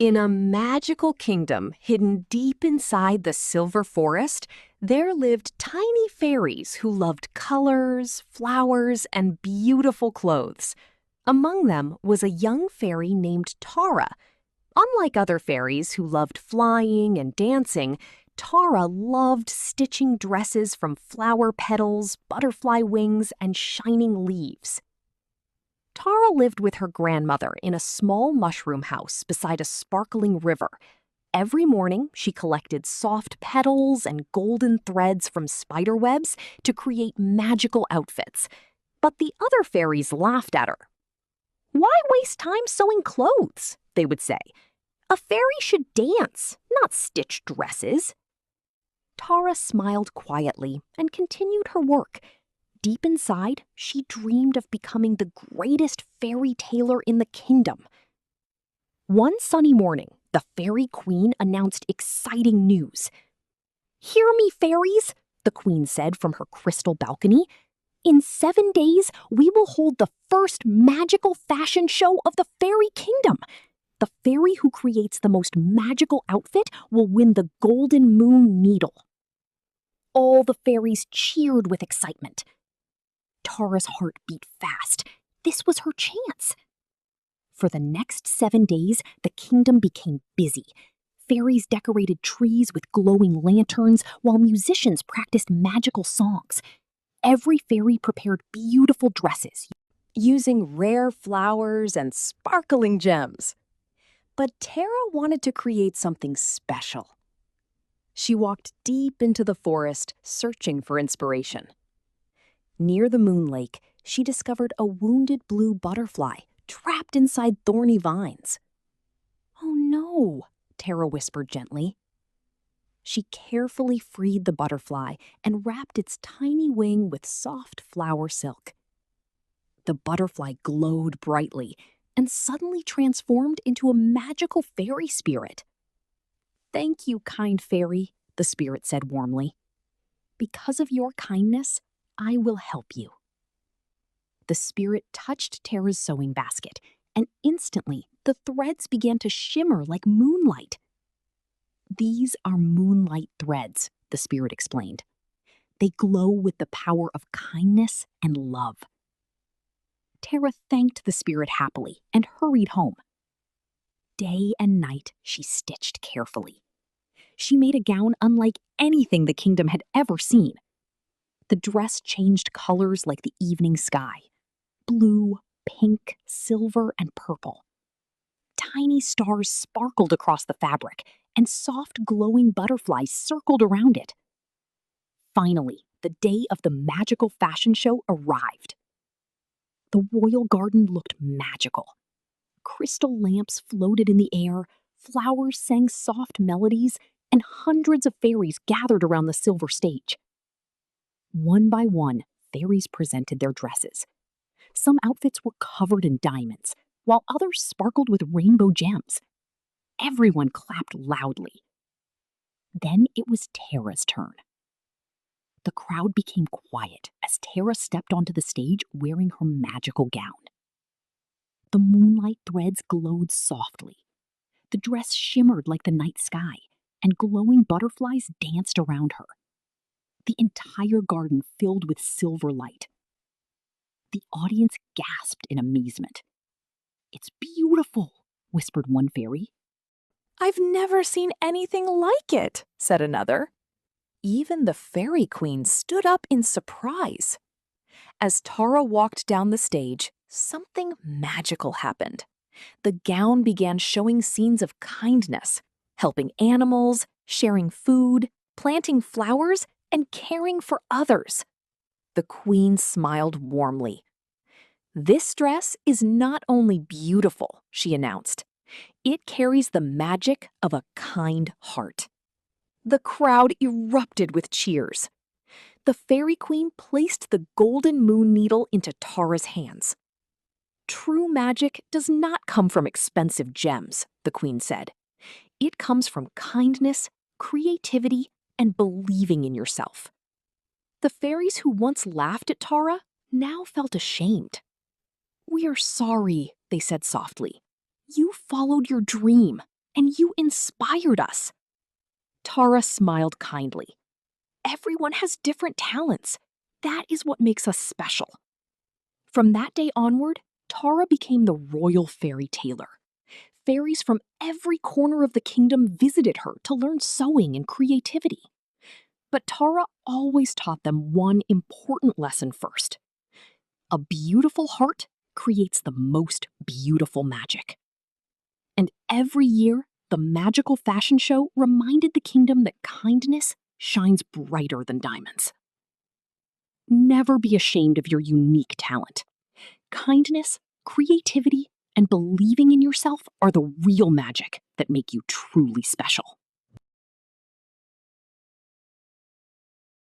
In a magical kingdom hidden deep inside the silver forest, there lived tiny fairies who loved colors, flowers, and beautiful clothes. Among them was a young fairy named Tara. Unlike other fairies who loved flying and dancing, Tara loved stitching dresses from flower petals, butterfly wings, and shining leaves. Tara lived with her grandmother in a small mushroom house beside a sparkling river. Every morning, she collected soft petals and golden threads from spider webs to create magical outfits. But the other fairies laughed at her. "Why waste time sewing clothes?" they would say. "A fairy should dance, not stitch dresses." Tara smiled quietly and continued her work. Deep inside, she dreamed of becoming the greatest fairy tailor in the kingdom. One sunny morning, the fairy queen announced exciting news. "Hear me, fairies," the queen said from her crystal balcony. "In 7 days, we will hold the first magical fashion show of the fairy kingdom. The fairy who creates the most magical outfit will win the Golden Moon Needle." All the fairies cheered with excitement. Tara's heart beat fast. This was her chance. For the next 7 days, the kingdom became busy. Fairies decorated trees with glowing lanterns, while musicians practiced magical songs. Every fairy prepared beautiful dresses, using rare flowers and sparkling gems. But Tara wanted to create something special. She walked deep into the forest, searching for inspiration. Near the moon lake, she discovered a wounded blue butterfly trapped inside thorny vines. "Oh no," Tara whispered gently. She carefully freed the butterfly and wrapped its tiny wing with soft flower silk. The butterfly glowed brightly and suddenly transformed into a magical fairy spirit. "Thank you, kind fairy," the spirit said warmly. "Because of your kindness, I will help you." The spirit touched Tara's sewing basket, and instantly the threads began to shimmer like moonlight. "These are moonlight threads," the spirit explained. "They glow with the power of kindness and love." Tara thanked the spirit happily and hurried home. Day and night, she stitched carefully. She made a gown unlike anything the kingdom had ever seen. The dress changed colors like the evening sky: blue, pink, silver, and purple. Tiny stars sparkled across the fabric, and soft, glowing butterflies circled around it. Finally, the day of the magical fashion show arrived. The royal garden looked magical. Crystal lamps floated in the air, flowers sang soft melodies, and hundreds of fairies gathered around the silver stage. One by one, fairies presented their dresses. Some outfits were covered in diamonds, while others sparkled with rainbow gems. Everyone clapped loudly. Then it was Tara's turn. The crowd became quiet as Tara stepped onto the stage wearing her magical gown. The moonlight threads glowed softly. The dress shimmered like the night sky, and glowing butterflies danced around her. The entire garden filled with silver light. The audience gasped in amazement. "It's beautiful," whispered one fairy. "I've never seen anything like it," said another. Even the fairy queen stood up in surprise. As Tara walked down the stage, something magical happened. The gown began showing scenes of kindness, helping animals, sharing food, planting flowers, and caring for others. The queen smiled warmly. "This dress is not only beautiful," she announced. "It carries the magic of a kind heart." The crowd erupted with cheers. The fairy queen placed the golden moon needle into Tara's hands. "True magic does not come from expensive gems," the queen said. "It comes from kindness, creativity, and believing in yourself." The fairies who once laughed at Tara now felt ashamed. "We are sorry," they said softly. "You followed your dream. and you inspired us." Tara smiled kindly. "Everyone has different talents. That is what makes us special." From that day onward, Tara became the royal fairy Tailor. Fairies from every corner of the kingdom visited her to learn sewing and creativity. But Tara always taught them one important lesson first. A beautiful heart creates the most beautiful magic. And every year, the magical fashion show reminded the kingdom that kindness shines brighter than diamonds. Never be ashamed of your unique talent. Kindness, creativity, and believing in yourself are the real magic that make you truly special.